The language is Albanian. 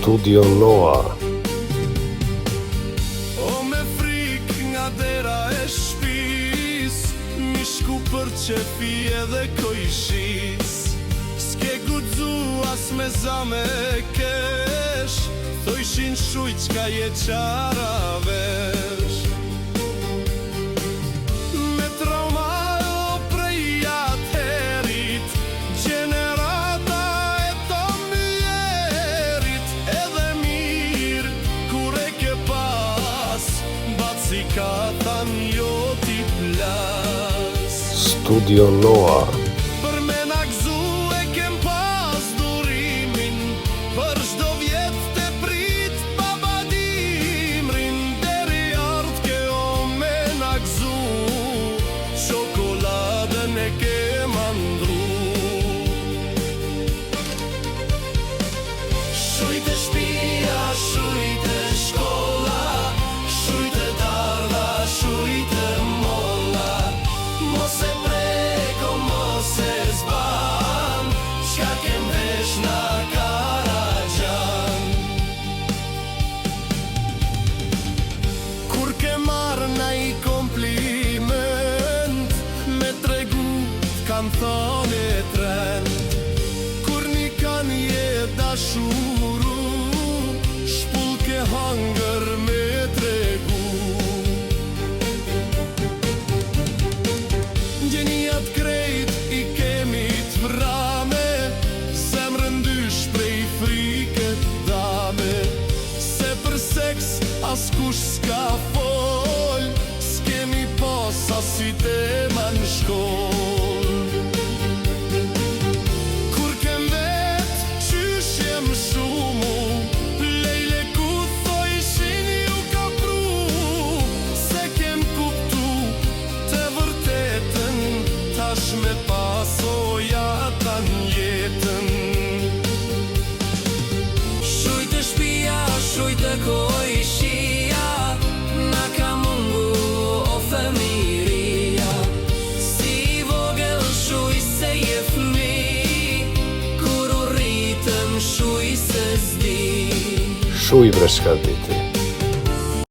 Studio Noa. O me frik nga dera e shpis, mi shku për qefi edhe kojshis. S'ke guxu as me zame kesh, thojshin shuj qka je qara vesh. Me trauma o prej atëherit, gjenerata e të mjerit, edhe mirë kur e ke pas, baci ka than jo t'i plas. Studio Noa. Për me na gzu e kem pas durimin, për shdo vjet te prit babadimrin, deri art ke o me na gzu, çokoladën e ke mandru. Shujtë shtëpia, shujtë shkolla, shujtë dardha, shujtë molla, mos e preko, mos e zban, çka kem vesh na Karaxhan. Kur ke marrë naj kompliment, me tregu t'kan thonë e trend. Kur një kan je dashuru, shpull ke hangër me tregu. Gjenijat krejt i kemi t'vrame, zemrën dysh prej friket dame. Se për seks askush s'ka fol, s'kemi pas as i tema n'shkoll. Kur kem vet, qysh jem shumu, lejle ku thojshin ju ka pru, se kem kuptu të vërtetën, tash me pasoja ta njetën. Shujtë shtëpia, shujtë kojshia, na ka mungu o fëmiria. Si i vogël shuj se je fmi, kur u rritëm shuj se zdi. Shuj breshkadit.